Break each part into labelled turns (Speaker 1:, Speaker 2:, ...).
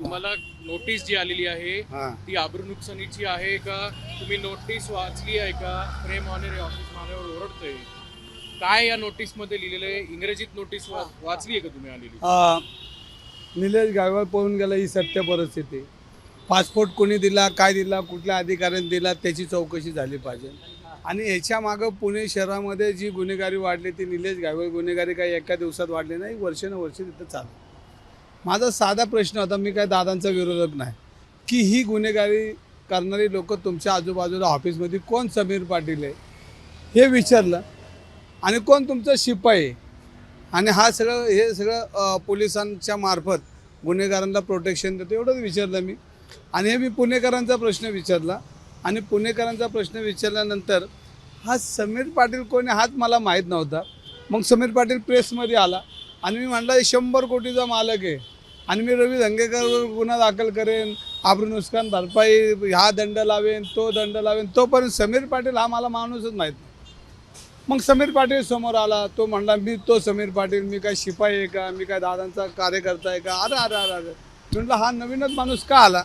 Speaker 1: तुम्हाला नोटीस जी आलेली आहे
Speaker 2: हां
Speaker 1: ती आबरू नुकसानीची आहे का? तुम्ही नोटीस वाचली आहे का? प्रेम ऑनर ऑफिस माझ्यावर ओरडतंय. काय या नोटीस मध्ये लिहिलेलं आहे? इंग्रजीत नोटीस वाचली आहे का तुम्ही आलेली?
Speaker 2: निलेश गायकवाड पळून गेला ही सत्य परिस्थिती. पासपोर्ट कोणी दिला, काय दिला, कुठल्या अधिकाऱ्याने दिला त्याची चौकशी झाली पाहिजे. आणि याच्या मागं पुणे शहरामध्ये जी गुन्हेगारी वाढली ती निलेश गायकवाड गुन्हेगारी काही एका दिवसात वाढली नाही, वर्षानुवर्ष तिथं चालू. माझा साधा प्रश्न होता, मी काय दादांचा विरोधक नाही, की ही गुन्हेगारी करणारी लोक तुमच्या आजूबाजूला ऑफिसमध्ये कोण समीर पाटील आहे हे विचारलं आणि कोण तुमचं शिपाई आहे आणि हे सगळं पोलिसांच्या मार्फत गुन्हेगारांना प्रोटेक्शन देतो एवढंच विचारलं मी. आणि हे मी पुणेकरांचा प्रश्न विचारला आणि पुणेकरांचा प्रश्न विचारल्यानंतर हा समीर पाटील कोण आहे हाच मला माहीत नव्हता. मग समीर पाटील प्रेसमध्ये आला आणि मी म्हटलं 100 कोटीचा मालक आहे आणि मी रवी धंगेकरवर गुन्हा दाखल करेन, आबरू नुकसान भरपाई, हा दंड लावेन, तो दंड लावेन. तोपर्यंत समीर पाटील हा मला माणूसच माहीत नाही. मग समीर पाटील समोर आला, तो म्हणला मी तो समीर पाटील, मी काय शिपाई आहे का, मी काय दादांचा कार्यकर्ता आहे का? अरे अरे अरे अरे म्हटलं हा नवीनच माणूस का आला?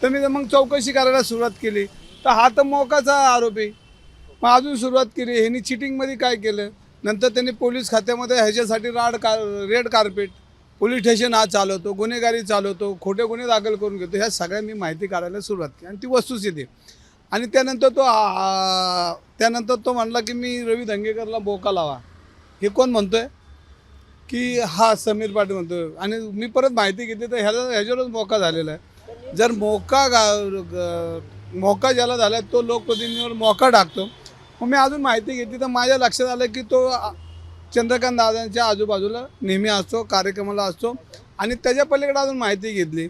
Speaker 2: तर मी मग चौकशी करायला सुरुवात केली तर हा तर मोकाचा आरोपी. मग अजून सुरुवात केली, ह्यांनी चिटिंगमध्ये काय केलं. नंतर त्यांनी पोलीस खात्यामध्ये ह्याच्यासाठी रेड कार्पेट, पोलीस स्टेशन हा चालवतो, गुन्हेगारी चालवतो, खोटे गुन्हे दाखल करून घेतो, ह्या सगळ्या मी माहिती काढायला सुरुवात केली आणि ती वस्तुस्थिती. आणि त्यानंतर तो म्हणला की मी रवी धंगेकरला बोका लावा. हे कोण म्हणतोय? की हा समीर पाटील म्हणतोय. आणि मी परत माहिती घेतली तर ह्याच्यावरच मोका झालेला आहे. जर मोका ज्याला झाला तो लोकप्रतिनिधीवर मोका टाकतो. मग मी अजून माहिती घेतली तर माझ्या लक्षात आलं की तो चंद्रकांत दादांच्या आजूबाजूला नेहमी असतो, कार्यक्रमाला असतो. आणि त्याच्या पलीकडे अजून माहिती घेतली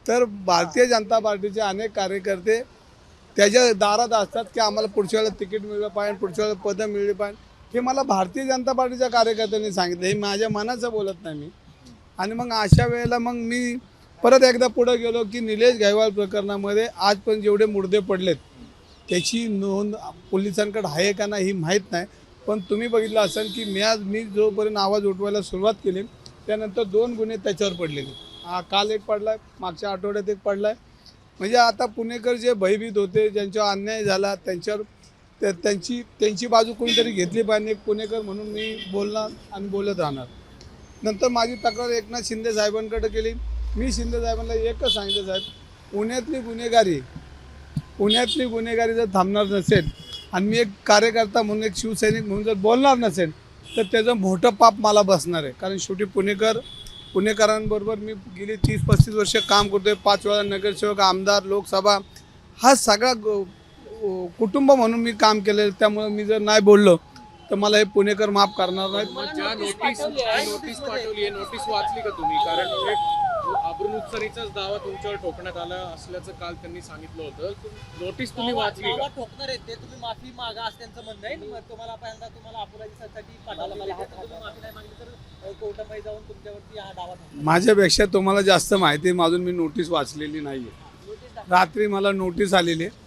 Speaker 2: तर भारतीय जनता पार्टीचे अनेक कार्यकर्ते त्याच्या दारात असतात की आम्हाला पुढच्या वेळेला तिकीट मिळलं पाहिजे, पुढच्या वेळेला पदं मिळली पाहिजे. हे मला भारतीय जनता पार्टीच्या कार्यकर्त्यांनी सांगितलं, हे माझ्या मनाचं बोलत नाही मी. आणि मग अशा वेळेला मग मी परत एकदा पुढं गेलो की निलेश गायकवाड प्रकरणामध्ये आज पण जेवढे मुर्दे पडलेत त्याची नोंद पोलिसांकडे आहे का नाही ही माहीत नाही. पण तुम्ही बघितलं असेल की मी जोपर्यंत आवाज उठवायला सुरुवात केली त्यानंतर 2 गुन्हे त्याच्यावर पडलेले. काल एक पडला आहे, मागच्या आठवड्यात एक पडला आहे. म्हणजे आता पुणेकर जे भयभीत होते, ज्यांच्यावर अन्याय झाला त्यांच्यावर त्यांची बाजू कोणीतरी घेतली पाहिजे. एक पुणेकर म्हणून मी बोलणार आणि बोलत राहणार. नंतर माझी तक्रार एकनाथ शिंदे साहेबांकडे केली. मी शिंदे साहेबांना एकच सांगितलं, साहेब पुण्यातली गुन्हेगारी जर थांबणार नसेल आणि मी एक कार्यकर्ता म्हणून, एक शिवसैनिक म्हणून जर बोलणार नसेल तर त्याचं मोठं पाप मला बसणार आहे. कारण शेवटी पुणेकरांबरोबर मी गेली 30-35 वर्ष काम करतोय. 5 वेळा नगरसेवक, आमदार, लोकसभा, हा सगळा कुटुंब म्हणून मी काम केलेलं. त्यामुळे मी जर नाही बोललो तर मला हे पुणेकर माफ करणार नाहीत.
Speaker 1: ज्या नोटीस पाठवली आहे, नोटीस वाचली का तुम्ही? कारण आबरू नुकसानीचाच दावा तुमच्यावर ठोकण्यात आला असल्याचं काल त्यांनी सांगितलं होतं. नोटीस तुम्ही वाचली का?
Speaker 3: ठोकणार आहे ते तुम्ही माफी मागा असं त्यांचं म्हणणं आहे. तुम्हाला पहिल्यांदा तुम्हाला अपराधीसाठी पाठवलं, तुम्ही माफी नाही मागली तर कोर्टामध्ये जाऊन तुमच्यावरती हा दावा ठोकणार.
Speaker 2: माझ्यापेक्षा तुम्हाला जास्त माहिती आहे. अजून मी नोटीस वाचलेली नाही आहे. रात्री मला नोटीस आलेली आहे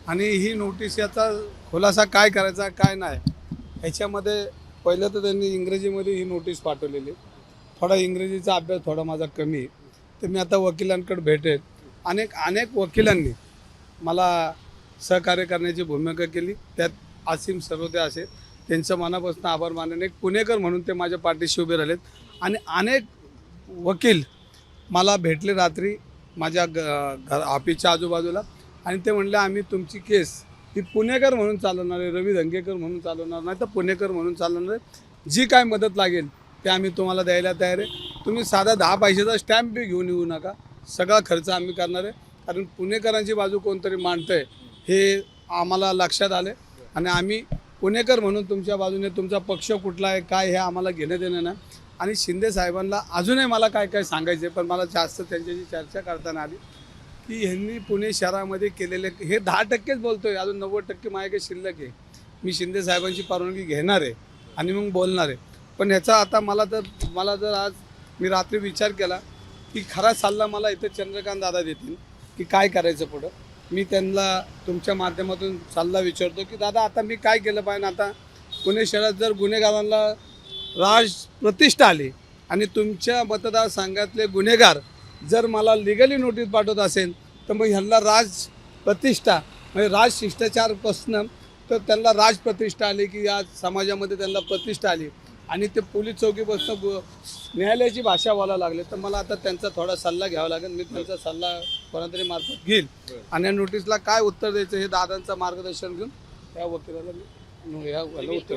Speaker 2: आणि ही नोटीस याचा खुलासा काय करायचा काय नाही ह्याच्यामध्ये पहिलं तर त्यांनी इंग्रजीमध्ये ही नोटीस पाठवलेली. थोडा इंग्रजीचा अभ्यास थोडा माझा कमी आहे. तर मी आता वकिलांकडे भेटेल. अनेक वकिलांनी मला सहकार्य करण्याची भूमिका केली. त्यात आसिम सरोदे असेल, त्यांचं मनापासून आभार मानणे. एक पुणेकर म्हणून ते माझ्या पाठीशी उभे राहिलेत. आणि अनेक वकील मला भेटले रात्री माझ्या ऑफिसच्या आजूबाजूला आणि ते म्हणले आम्ही तुमची केस ही पुणेकर म्हणून चालवणार आहे, रवी धंगेकर म्हणून चालवणार नाही तर पुणेकर म्हणून चालवणार आहे. जी काय मदत लागेल ते आम्ही तुम्हाला द्यायला तयार आहे. तुम्ही साधा 10 पैशाचा स्टॅम्प बी घेऊन येऊ नका, सगळा खर्च आम्ही करणार आहे. कारण पुणेकरांची बाजू कोणतरी मांडतं आहे हे आम्हाला लक्षात आले आणि आम्ही पुणेकर म्हणून तुमच्या बाजूने, तुमचा पक्ष कुठला आहे काय हे आम्हाला घेणं देणं नाही. आणि शिंदे साहेबांना अजूनही मला काय काय सांगायचं आहे, पण मला जास्त त्यांच्याशी चर्चा करताना आली की ह्यांनी पुणे शहरामध्ये केलेले हे 10%च बोलतो आहे, अजून 90% माझ्याकडे शिल्लक आहे. मी शिंदे साहेबांची परवानगी घेणार आहे आणि मग बोलणार आहे. पण ह्याचा आता मला जर आज मी रात्री विचार केला की खरा सल्ला मला इथं चंद्रकांत दादा देतील की काय करायचं पुढं. मी त्यांना तुमच्या माध्यमातून सल्ला विचारतो की दादा आता मी काय केलं पाहिजे. आता पुणे शहरात जर गुन्हेगारांना प्रतिष्ठा आली आणि तुमच्या मतदारसंघातले गुन्हेगार जर मला लिगली नोटीस पाठवत असेल तर मग ह्यांना प्रतिष्ठा म्हणजे राज शिष्टाचारपासनं तर त्यांना प्रतिष्ठा आली की या समाजामध्ये त्यांना प्रतिष्ठा आली आणि ते पोलीस चौकीपासून न्यायालयाची भाषा बोलायला लागले तर मला आता त्यांचा थोडा सल्ला घ्यावा लागेल. मी त्यांचा सल्ला कोणातरी मार्फत घेईल आणि या नोटीसला काय उत्तर द्यायचं हे दादांचं मार्गदर्शन घेऊन त्या वकिलाला मी उत्तर